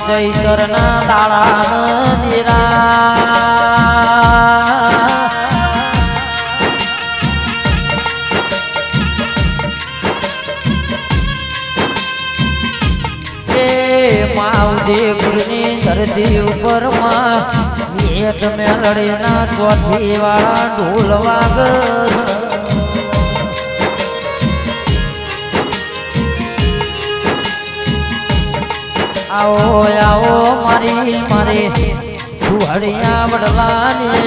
ચૈતરના દાડા દીરા એ માવદેવની ધરતી ઉપર માં એક મેલડીના ચોથી વાળા ઢોલ વાગ आओ आओ मारी मारे दुहड़िया बड़लाने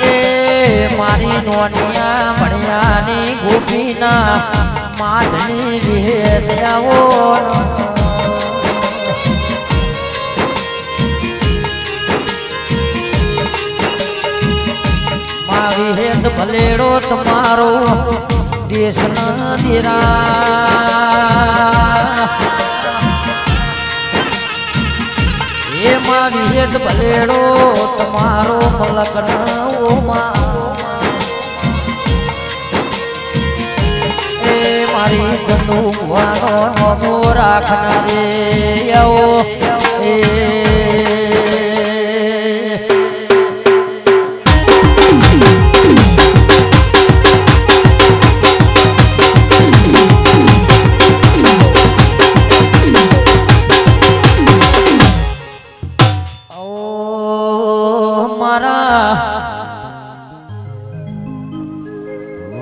ए मारी नोनिया बढ़ियानी गोपीना माधनी विहेद आओ વિહેદ ભલેડો તમારો દેશ ના દીરા એમાં વિહેદ ભલેડો તમારો મલક એ મારી ચંદુવાનો નમો રાખનારે આવો એ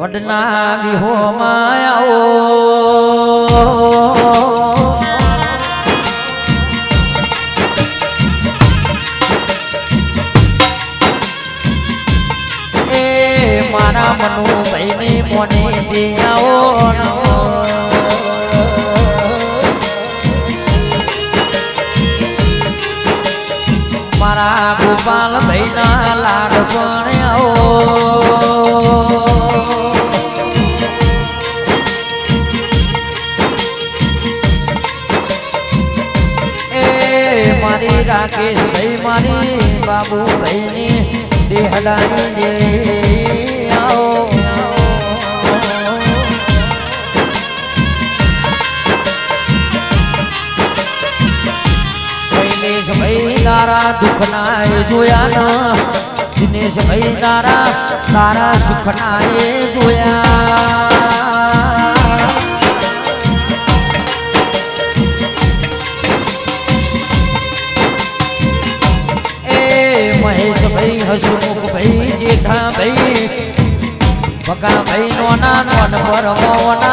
વડના વિહોમાં આવો એ મારા મનુ ભાઈને મોને દે આવો મારા ગોપાલ ભાઈના લાડ પણ આવો राकेश भाई मारी बाबू भाई ने देहदारी दे आओ शैलेश भाई तारा दुख नाए जोया ना दिनेश भाई तारा सुख नाए जोया महेश भाई हसमुख भाई जेठा भाई बगा भाई नोना नोन पर मोना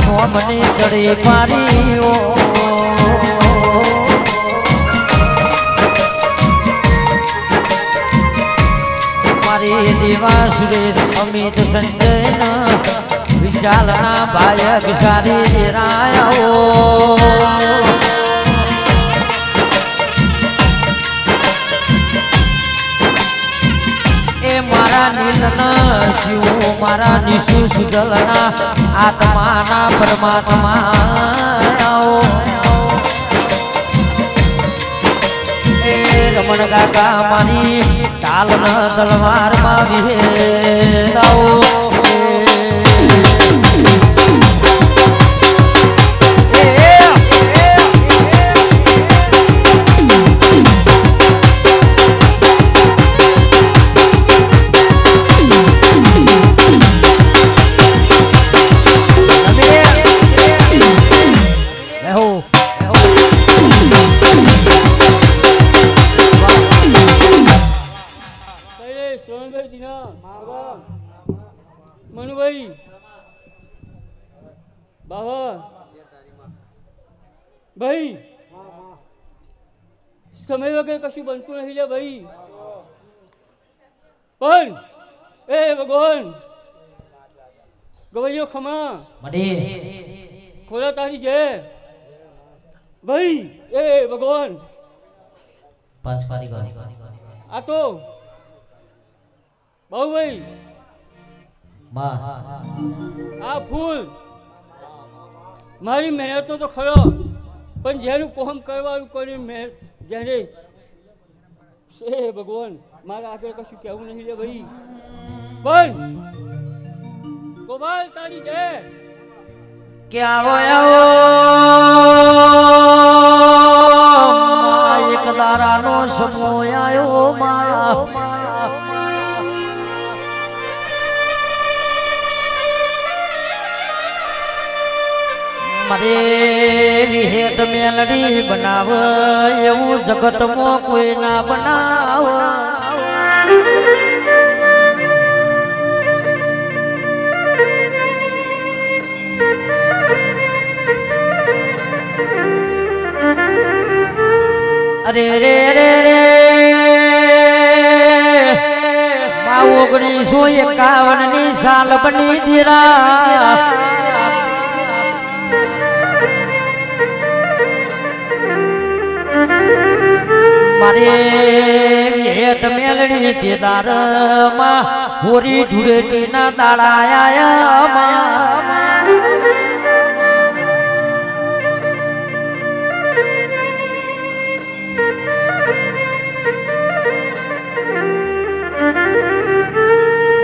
नोमने चढ़े पारियो मारे देवा सुरेश अमित संजय विशाल ना बायक सारी रायो शिव मारा निशु सुजलना आत्माना परमात्मा ए रमण काका मानी तालन तलवार मा विहेदाओ मनु भाई बाबा भाई समय वगैरह कशु बनतु नहीं ल्या भाई पण ए भगवान गवैयो खमा मडे खोला तारी जे भाई ए भगवान पांच पानी का आ तो बाबू भाई आ फूल મારી મહેનતનો તો ખરો, પણ જેનું કોમ કરવાનું કરી મહેનત જેને હે ભગવાન મારા આગળ કશું કહેવું નહીં લે ભાઈ. પણ ગોપાલ તારી જય. કે આવો આવો એક દારાનો સમય આવ્યો મારે વિહેત મેલડી બનાવ એવું જગતમાં કોઈ ના બનાવ. અરે રે રે રે 1951 ની સાલ બની દીરા. મારે વિહેત મેલડી દેદાર માં હોરી ધૂળેટી ના દાડા આયા.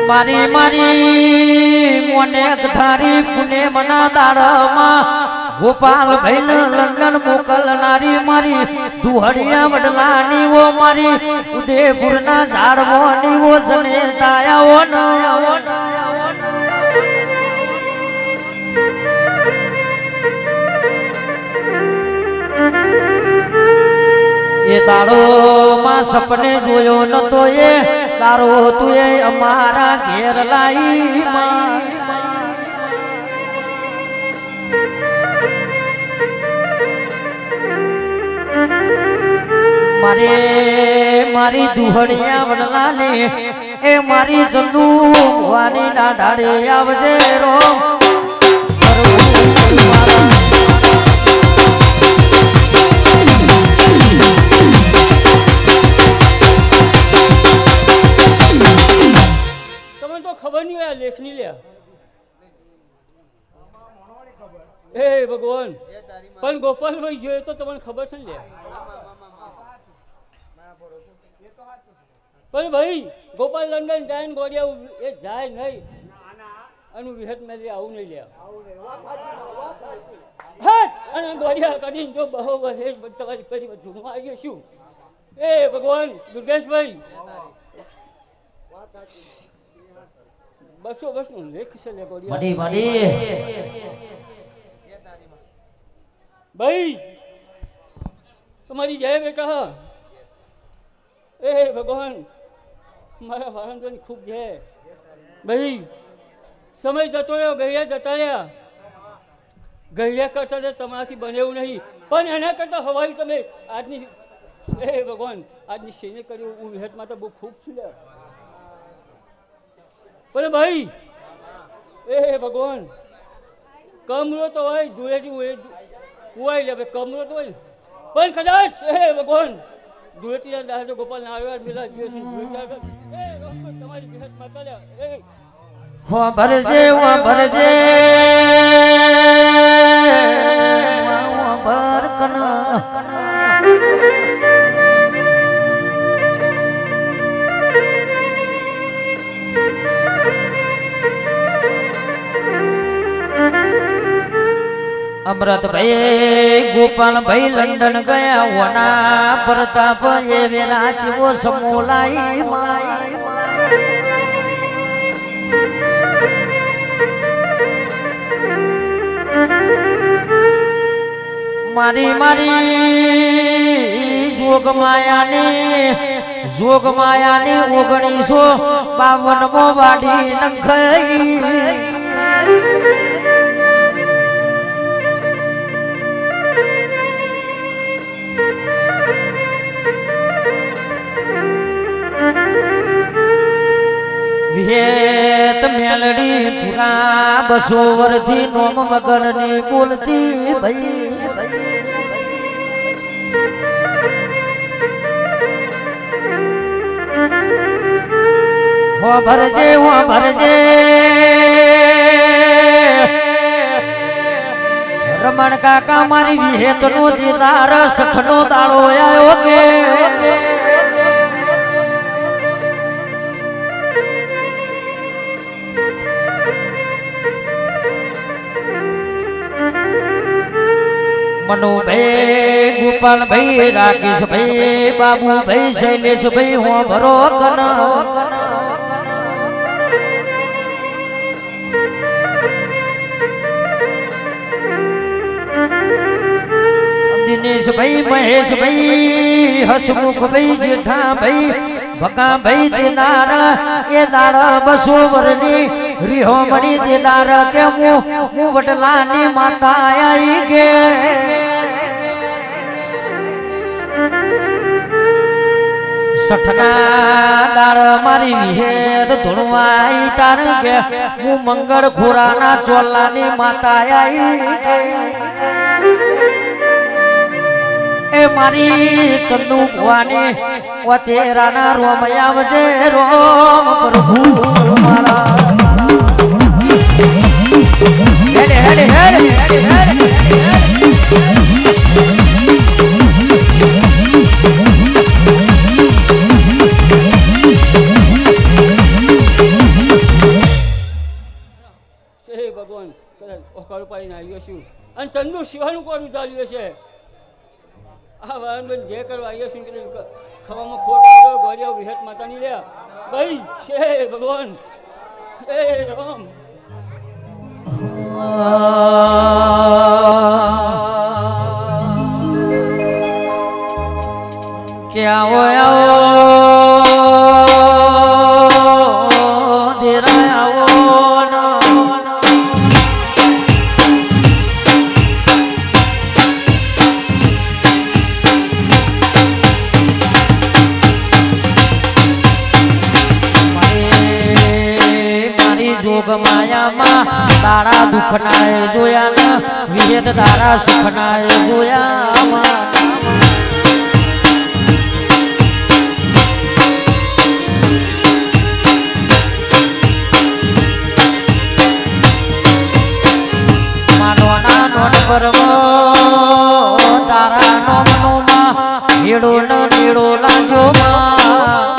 મારી મારી મોને ધારી પુણે મના દાડમાં ગોપાલ ભાઈ લંડન મોકલનારી મારી દુહડિયા વડલાની ઓ મારી ઉદયપુર ના ઝાડવાની ઓ જને તાયા ન એ દાડો માં સપને જોયો નતો એ તારો તું એ અમારા ઘેર લાઈ મારે મારી દુહડિયા વડલાને એ મારી ચંદુ વાની ના ઢાળે આવજે રો. ખબર નહીં આ લેખની લે. એ ભગવાન પણ ગોપાલભાઈ જોઈએ તો તમને ખબર છે ને લે. પણ ભાઈ ગોપાલ લંડન જાય ને ગોળિયા એ જાય નહીં અને વિહત મેં આવું નહીં લે. અને ગોળિયા કરીને જો બહુ વધે તમારી ફરી ધૂમમાં આવી શું. એ ભગવાન દુર્ગેશભાઈ બસો નું લેખ છે લે ગોળિયા ભાઈ તમારી જય બેટા. એ ભગવાન મારા વાળંદોની ખૂબ જય ભાઈ. સમય જતો રહ્યો, ગૈયા જતા રહ્યા. ગૈયા કરતા તો તમારાથી બને એવું નહીં, પણ એના કરતા હવાઈ તમે આજની એ ભગવાન આજની સેને કર્યું હું વિહતમાં તો બહુ ખૂબ છું. પણ ભાઈ એ ભગવાન કમરો તો હોય ધૂળેથી કુવાઈ લે કમરો તો હોય, પણ કદાચ એ ભગવાન ધૂળેથી ના દાડે ગોપાલ નારિયેળ મિલા જોઈએ તમારી વિહત માતા ભરજે ભરજે ભર કના અમૃત ભાઈ ગોપાલ ભાઈ લંડન ગયા વના પ્રતાપ એ વેલા ચીવો સમોલાઈ મારી મારી જોગ માયાની 1952 વાડી નંખાઈ વિહેત મેલડી પુરા 200 વર્ષથી નોમ મગરની બોલતી ભાઈ. હો ભરજે રમણ કાકા મારી વિહેત નો દીદાર સઠ નો દાડો આવ્યો કે મનુભાઈ ગોપાલભાઈ રાકેશભાઈ બાબુભાઈ શૈલેષભાઈ હું ભરો કન દિનેશભાઈ મહેશભાઈ હસમુખભાઈ જેઠાભાઈ ભકાભાઈ દેનાર એ દાડા 200 વર્ષની રીહોમણી દેનાર કે હું વડલાની માતા આવી ગે સઠના દાળ મારી વિહેર ધૂણવાઈ તાર કે હું મંગળ ખોરાના ચોલાની માતા આવી એ મારી ચંદુ ભવાની વતેરાના રોમયા વજે રોમ પ્રભુ મારા હેડે હેડે હેડે હેડે ભગવાન કદાચ ઓકાળ પાડીને આવ્યો છું અને ચંદુ શિવાનું કોરું ચાલ્યું છે આ વારંબન જે કરવા આવ્યો છું કે ખવામાં ખોટ આવ્યો ગોળિયા વિહત માતાની લે ભાઈ છે ભગવાન એ રામ કે આવો દેરા આવો માયામાં તારા દુખના જોયા વિહેદ તારા સુખના જોયા માનોના નોન પરમ તારા નોમનો માં હેડો ન નેડો લાજો માં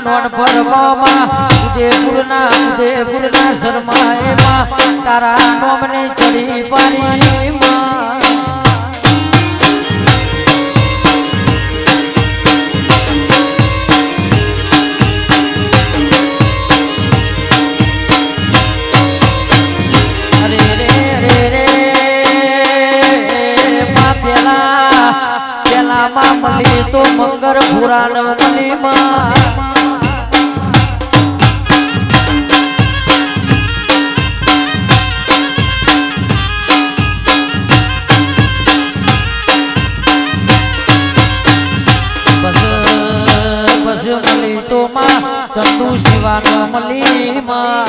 નોન પરવામાં ઉદયપુરના શર્માએમાં તારા નોમને ચડી પારીમાં અરે રે રે રે માં પેલા માં મળી તો મંગર પુરાણ મળી માં મળી તો માં ચંદુ શિવાનો મળી માં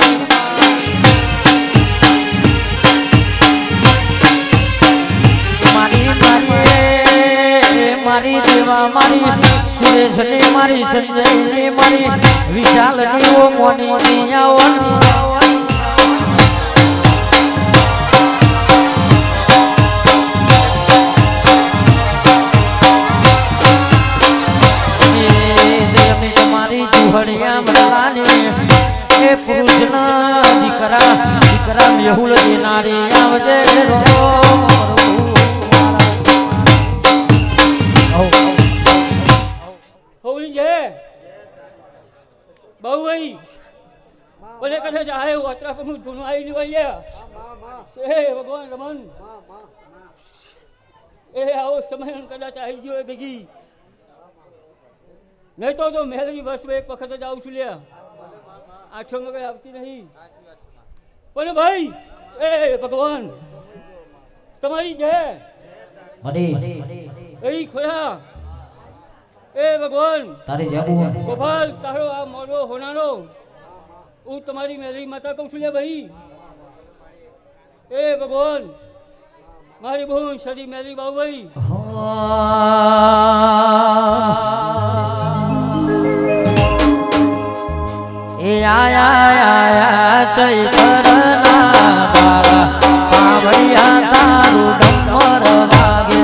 મારી દેવા મારી સુરેશ ને મારી સંજય ને મારી વિશાલ ને ઓ મોની તમારી જુહડિયા મળવાની એ પુરુષના દીકરા મેહુલ દેનારી આવજે હોલી છે બહુ ભાઈ બોલે કદાચ આય વાત્રા પર હું ધૂણું આવી લેવા છે ભગવાન રમન એ આવો સમય કદાચ આવી ગયો ભેગી નહીં તો મેલની બસમાં એક વખત જ આવું છું લ્યા આઠો કઈ આવતી નહીં પણ ભાઈ એ ભગવાન તમારી જય એ ખોયા એ ભગવાન તારી જાબુ ગોપાલ તારો આ મોરો હોનારો હું તમારી મેરી માતા કહું છું લે ભાઈ એ ભગવાન મારી બહુ સદી મેલી બાબુભાઈ એ આયા ચૈતરના દાડા પાવડિયા તારું ડમર વાગે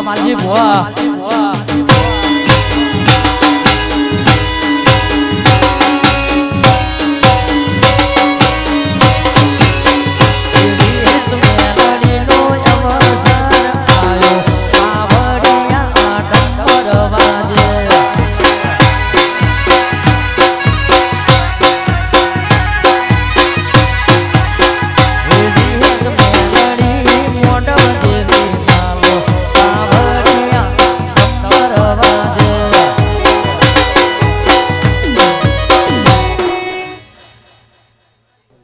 માલજી ભોળા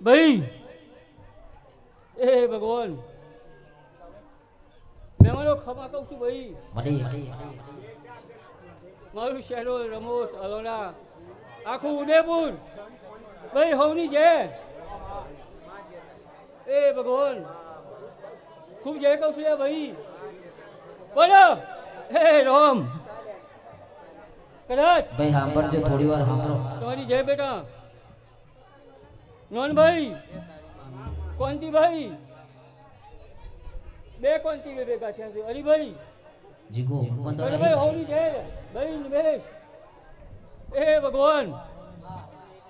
ભાઈ એ ભગવાન મહેમાનો ખમા કહું છું ભાઈ મારું શહેરો રમોસ અલોડા આખું ઉદયપુર ભાઈ હવની જય એ ભગવાન ખૂબ જય કહું છું ભાઈ બોલો હે રામ કદાચ ભાઈ સાંભળજો થોડી વાર સાંભળો તમારી જય બેટા નોન ભાઈ કોંતી ભાઈ બે કોંતી બે ભેગા થયા છે હરિભાઈ જીગો ભાઈ હોની છે ભાઈ નિમેશ એ ભગવાન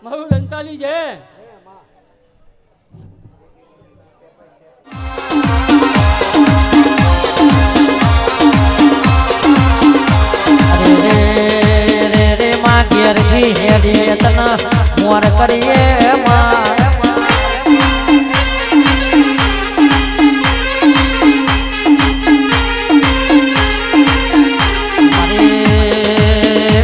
મારું દંતાલી છે રે માં ઘેર ની હેડી તના મોર કરીએ માં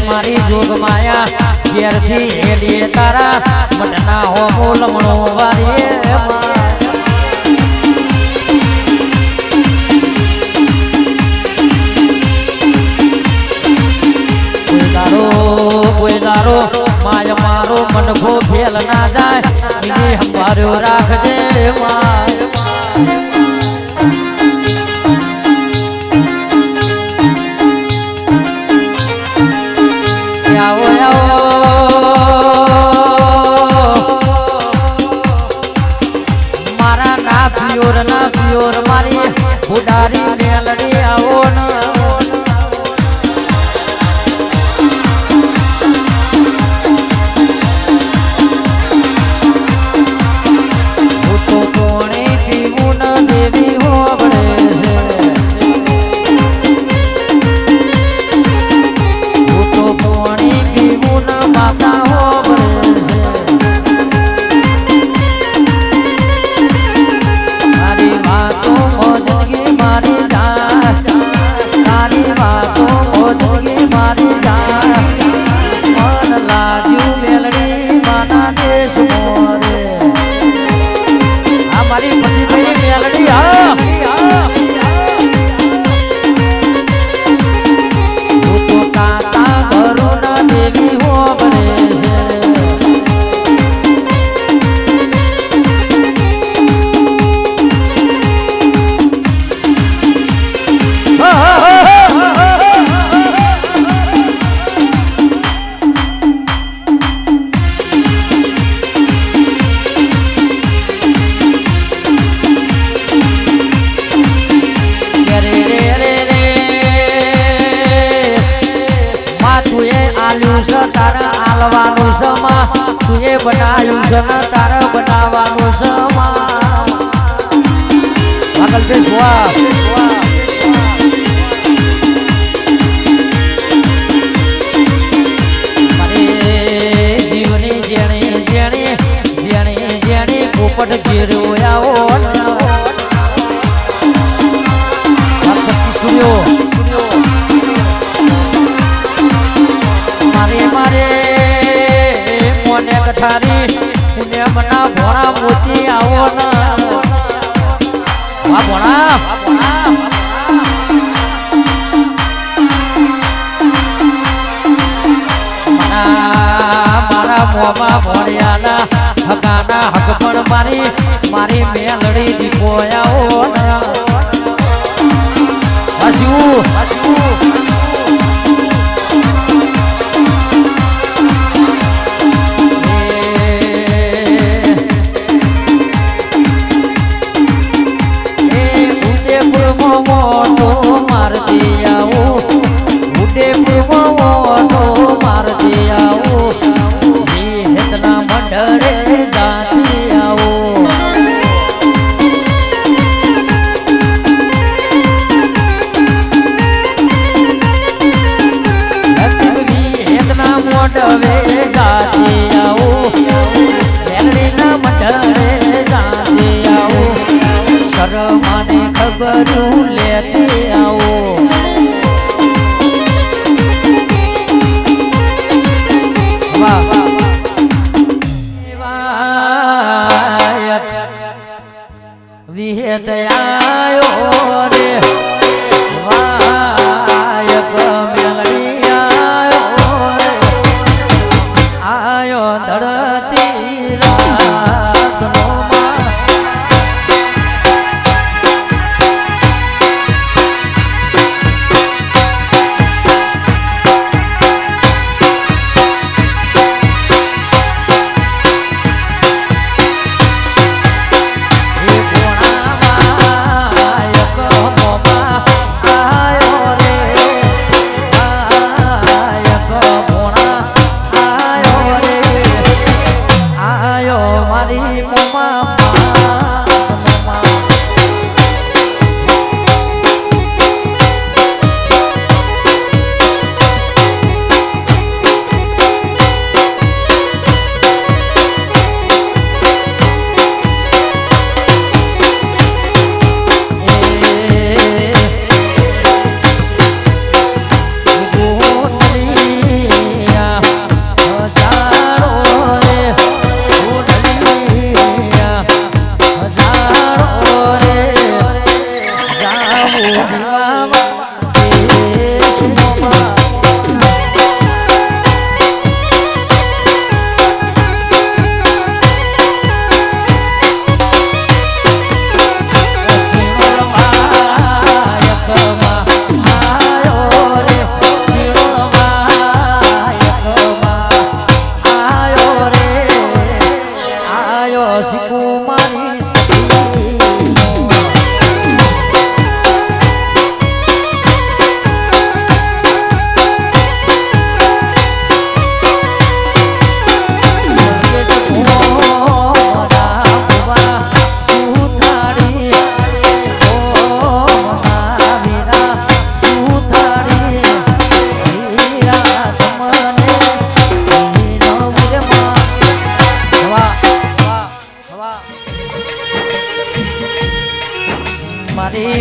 મારી જોગ માયા ઘેરથી હેડીએ તારા મટના હો બોલમણો વારીએ કોઈ દારો માય મારો મનખો ફેલ ના જાય એને હંભાર્યો રાખજે માય આવો આવો મારા ના પિયોર મારી બુડારી મેલડી આવો ના હું તો કોણે પીવું ન આલ્યું છે તારા આલવાનું છે માં તું એ બનાવ્યું છે ને તારે બનાવવાનું છે માં આગળ બેસ વાહ જીવની જેણી જેણી જેણી જેણી પોપટ જીરો આવો સ્ટુડિયો મારે મોને કથારી પુણે મના ભોણા મોતી આવો ના ભોણા મારા મોમાં ભોળિયાના હકાના હક પણ મારી મેલડી દીપો આવો હસ્યું મને ખબર લેતી આવો વિહેત આયો રે વાયક મેલડી આયો રે આયો ધરતી રાતનો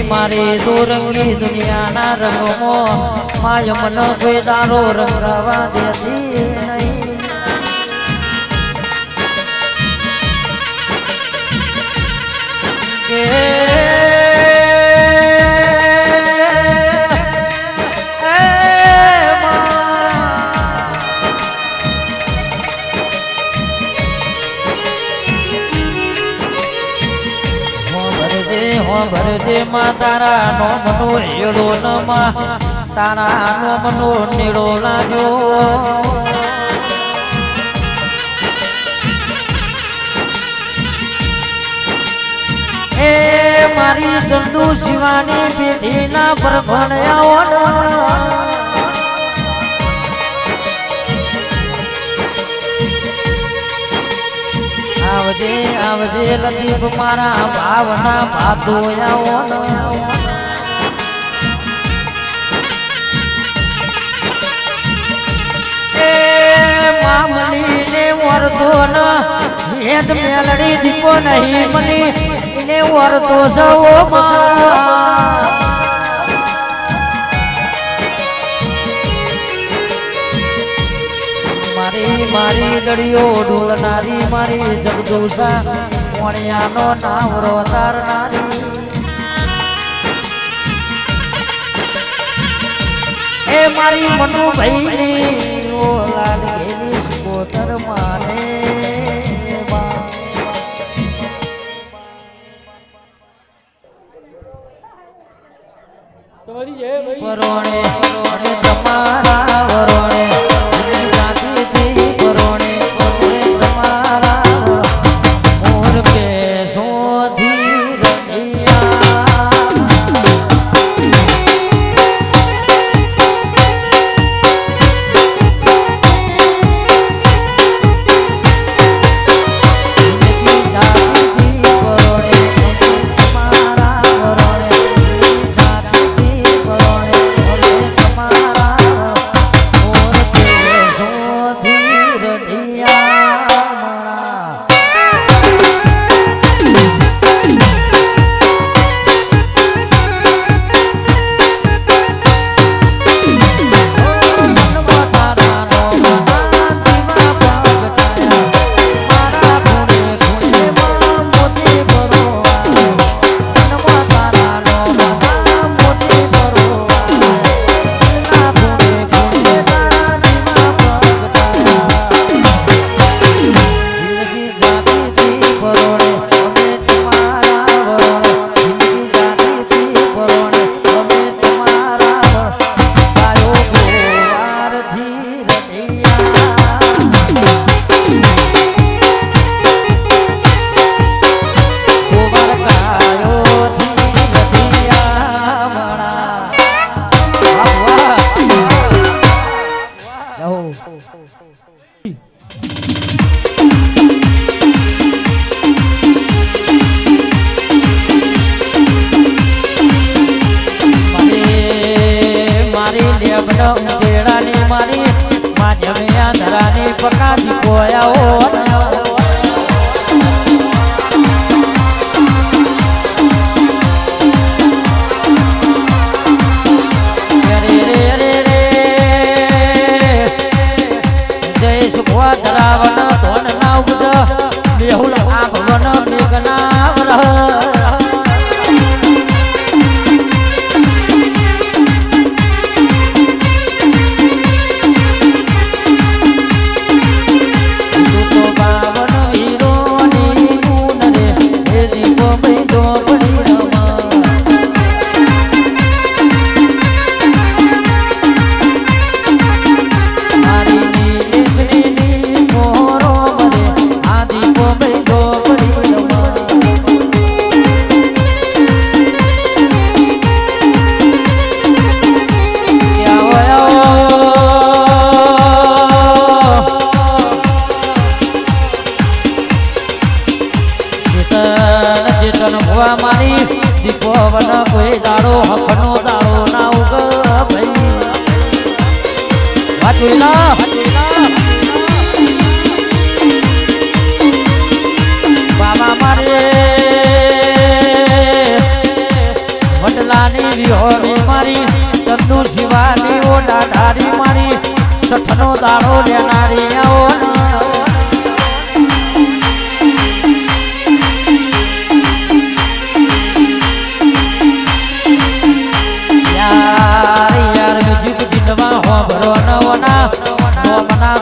મારી દોરંગી દુનિયાના રંગમાં માય મન કોઈ તારો રંગાવા દેતી નહીં કે ભરજે માં તારા નો મનો હેડો નમાં તારા નો મનો નીડો લાજો એ મારી ચંદુ શિવાની પેઢીના પર ભણ્યા આવજે આવજે લતીફ મારા ભાવના ભાતો મામલી ને વરતો ન હેત મેલડી દીપો નહીં મની એને વરતો સવો મારી દડિયો ડોલનારી મારી જગદોષા વણિયાનો નાવરો તારનારી એ મારી મનુભાઈની ઓલાદ ગેલી સ્કોતર મારે તમારી જય ભાઈ પરોણે પરોણે તમારા વરોણે મારી માધ્યમિયા ધરાની પકાતી પોયાઓ ધરાવન ધોન ના ઉપજ બેહુલ આભવન મેઘના મારી દીપો વન કોઈ દાડો હકનો દાડો ના ઉગ ભાઈ વાચેલા બાબા મારે વડલાની વિહોરી મારી ચંદુ શિવાની ઓડા ધારી મારી સઠનો દાડો લેનારી આવો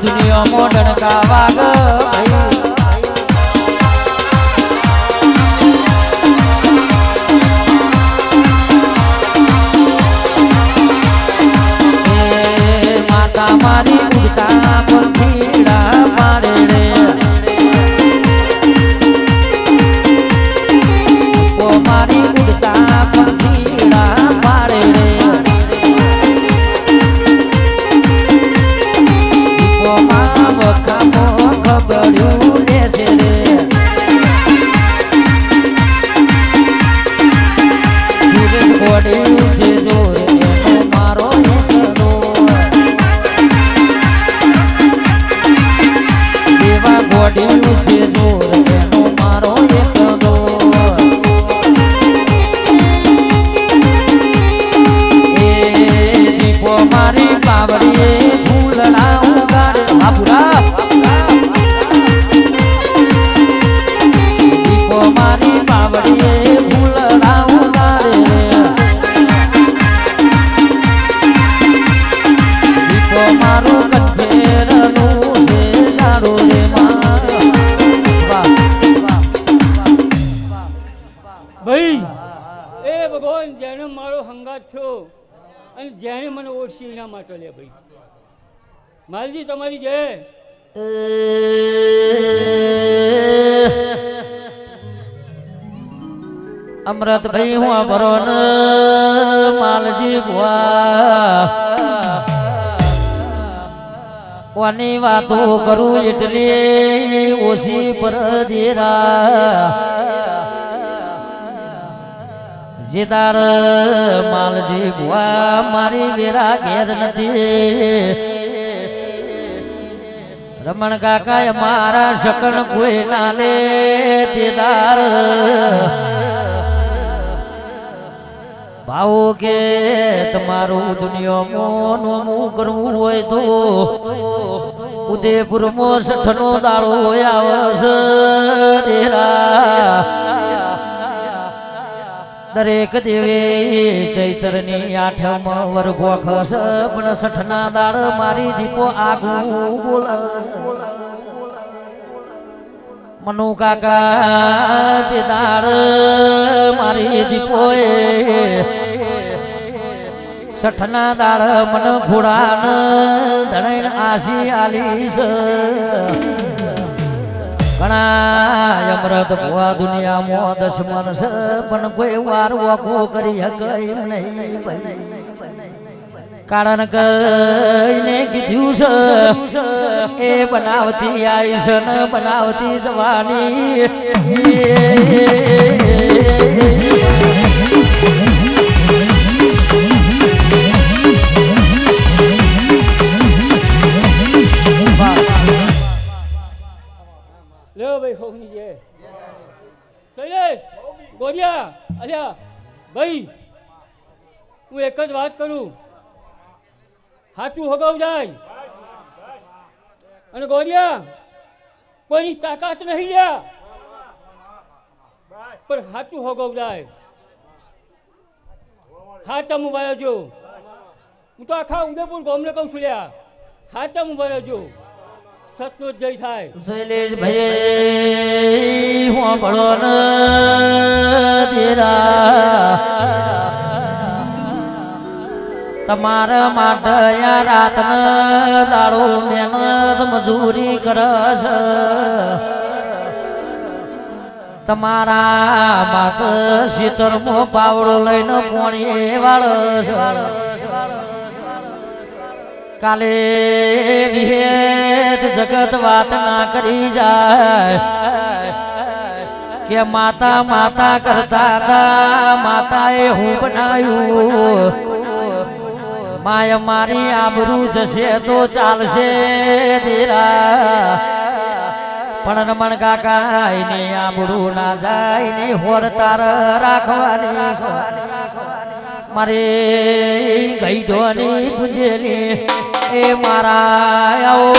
દુનિયા મોડન કા વાગ માતા મારી ઉડતા પંખીડા મારે રે મારી ઉડતા પંખીડા મારે રે ખબડ્યું ગોડ્યું છે જોર તેનો મારો એક દોર એ દીપો મારી બાવડીએ ફૂલડા ઉગાડે બાપુરા દીપો મારી બાવડીએ ફૂલડા ઉગાડે દીપો મારું કઠેરનું છે જાડો રે ભાઈ એ ભગવાન જેને મારો હંગાત થયો અને જેને મને ઓળખી એના માટે લે ભાઈ માલજી તમારી જય અમૃત ભાઈ હું ભરો ને માલજી ભુઆ કોની વાતો કરું એટલી ઓછી પર દેરા જેદાર માલજી ભુઆ મારી વેરા ઘેર નથી રમણ કાકા મારા શકન કોઈ ના લે તેદાર ભાવો કે તમારું દુનિયામાં નોમું કરવું હોય તો ઉદયપુરમાં સઠનો દાડો આવશે દેરા દરેક દેવે ચૈતરની આઠમ વરભોખસ પણ સઠના દાડ મારી દીપો આગું બોલસ મનુ કાકા તે દાડ મારી દીપોએ સઠના દાડ મન ઘોડાન ધણૈન આસી આલીશ ઘણા અમૃત ભુઆ દુનિયામાં દશમન છે પણ કોઈ વાર વાપો કરી હકે એમ નહીં કારણ કઈને કીધું છે એ બનાવતી આઈશ ને બનાવતી જવાની લે ભાઈ હોની જય શૈલેષ ગોડિયા અલ્યા ભાઈ હું એક જ વાત કરું હાચું હગાવ જાય અને ગોડિયા કોઈની તાકાત નહીં લ્યા પણ હાચું હગાવ જાય હાચા મુબાયા જો હું તો આખા ઉદયપુર ગામને કહું છું લ્યા હાચા મુબાયા જો સતનો જય થાય શૈલેષ ભાઈ હું ભળો ન દેરા તમારા માટે રાત ન દાડો મહેનત મજૂરી કરશ તમારા માત શીતળમો પાવડો લઈને પોણી વાળશ કાલે વિહેત જગત વાત ના કરી જાય કે માતા માતા કરતા હતા માતાએ હું બનાવ્યું માય મારી આબરૂ જશે તો ચાલશે દેરા પણ રમણ કાકા એની આબરૂ ના જાય ને હોર તાર રાખવાની મારે ગઈઢોની પૂજેલી એ મારા આવો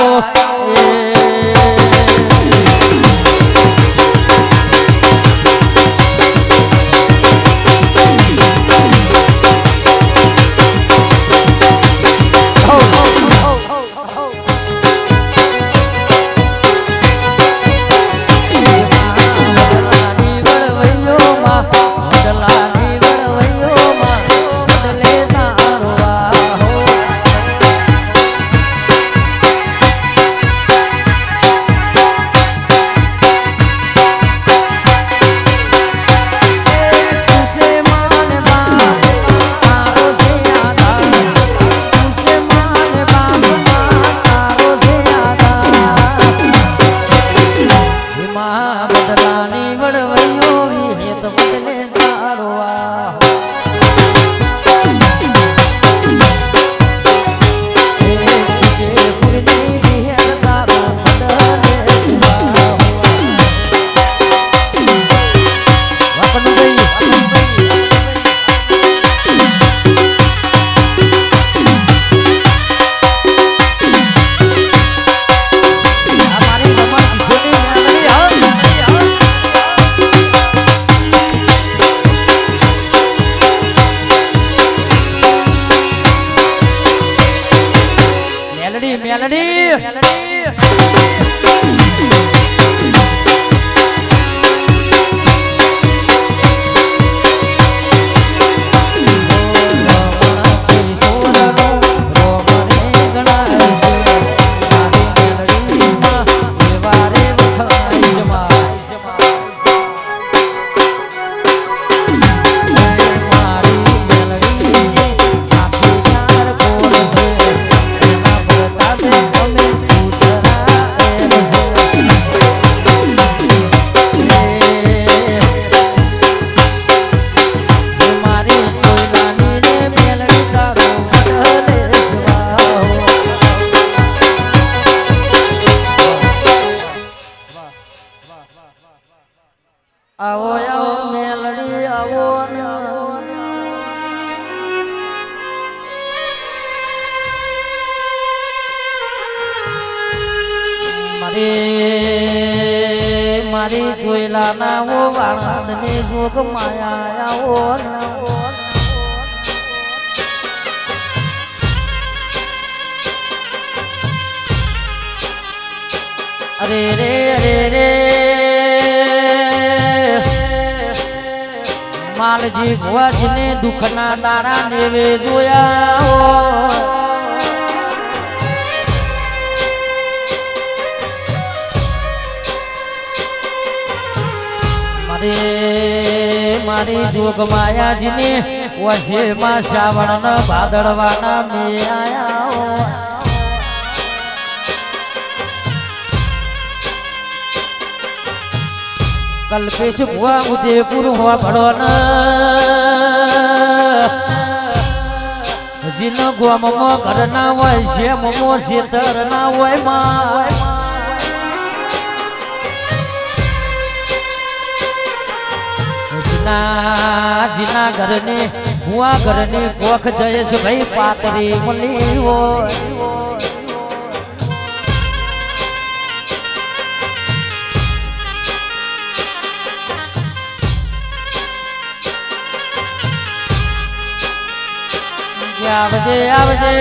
આવો આવો મેલડી આવો ને મારી જોઈલા ના ઓ વાળાદ ને જોગ માયા આવો ને અરે રે અરે રે માલજી ભુવાજીને દુઃખના દાડા નેવે જોયા મારી જોગ માયાજીને વસેમાં શ્રાવણ ભાદરવાના મે આયા કલ્પેશ ભુવા ઉદયપુર હોવા ભણો જીન ગોમમાં ઘર ના હોય છે મમો શેતર ના હોય માં જીના ઘરને ભુવા ઘરને પોખ જયેશ ભાઈ પાતરી મળી હોય આવજે આવજે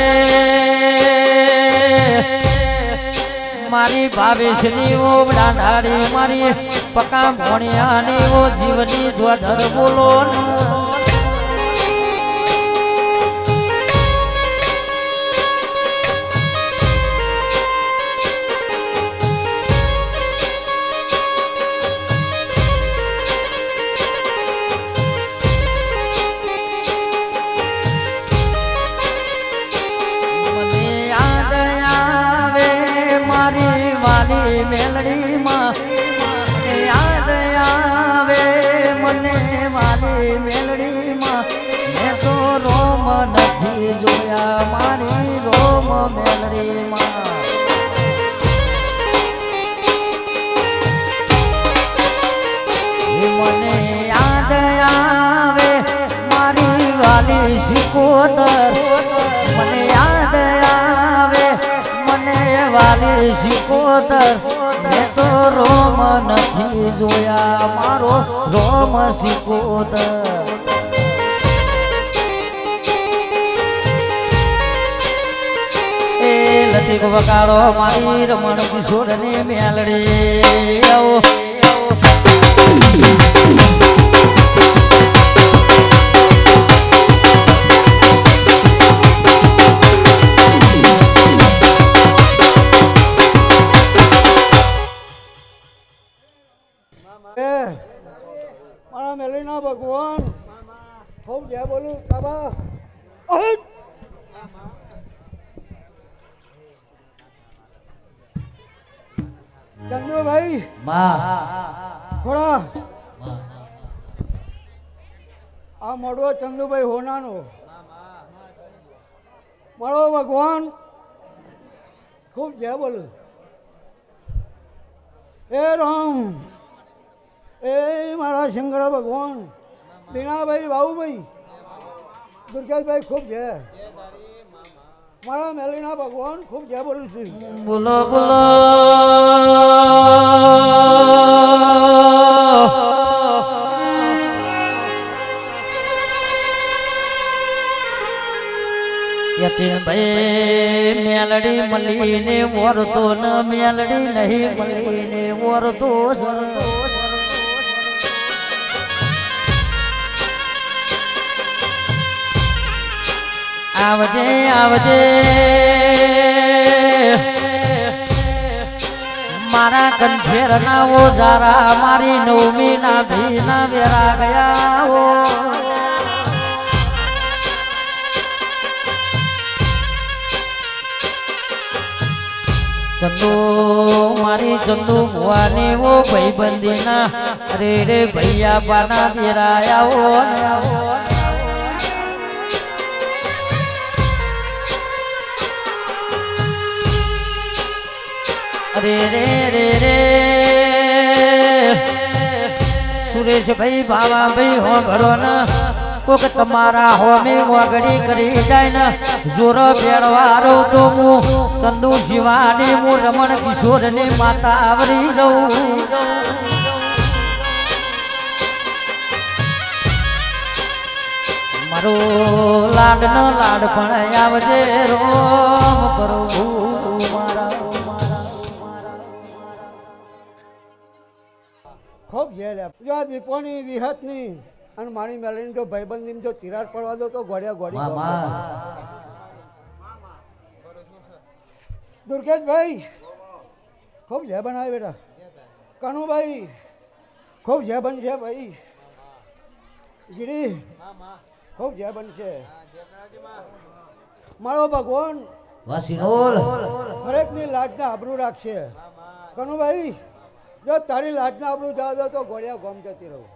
મારી ભાવેશની ઓ ડાઢાડી મારી પકા ભણ્યાની ઓ જીવની જ્વધર બોલો મેલડી માં યાદ આવે મને મારી મેલડી માં મેં તો રોમ નથી જોયા મારી રોમ મેલડી માં મને યાદ આવે મારી વાલી શિકોતર મને યાદ આવે મને વાલી શિકોતર મેં તો રોમ નથી જોયા મારો રોમ શિકોતર એ લતીક વગાડો મારી રમણ કિશોર ને મેલડી આવો મારા મેલીના ભગવાન ખૂબ જય બોલું બાબા ચંદુભાઈ થોડા આ મળો ચંદુભાઈ હોનાનો મળો ભગવાન ખૂબ જય બોલું એ રામ એ મારા શંકર ભગવાન દીનાભાઈ બાબુભાઈ દુર્ગેશભાઈ ખૂબ જય મારા મેલીના ભગવાન ખૂબ જય બોલું છું બોલો બોલો યતીન ભાઈ મેલડી મળીને વરતો ન મેલડી નહીં મળીને વરતો સરતો આવજે આવજે મારા કંઠેર ના ઓજારા મારી નવમી ના ભીના વેરા ગયા હો ચંદુ મારી ચંદુ ભુવાની ઓ ભાઈબંધી ના રે રે ભૈયા બાના વેરાયા હો રે રે રે રે સુરેશ ભાઈ બાવા ભાઈ હો ભરો ન કોક તમારા હોમી મોગડી કરી જાય ને જોર બેડવારો તો હું ચંદુ શિવાની હું રમણ કિશોર ની માતા આવરી જઉં મારો લાડ ન લાડ પણ આવજે રોમ પ્રભુ ખૂબ ઝેર જો આ દીપોની વિહતની અને મારી મેલડીની જો ભાઈબંધની જો તિરાડ પડવા દો તો ગોળ્યા ગોળી દુર્ગેશભાઈ ખૂબ જય બનાવે બેટા કનુભાઈ ખૂબ જય બનશે ભાઈ ગીરી ખૂબ જય બનશે મારો ભગવાન વાસીનોલ હરેકની લાજના આબરૂ રાખશે કનુભાઈ જો તારી લાજના આબરૂ જવા દો તો ગોળિયા ગોમ જતી રહું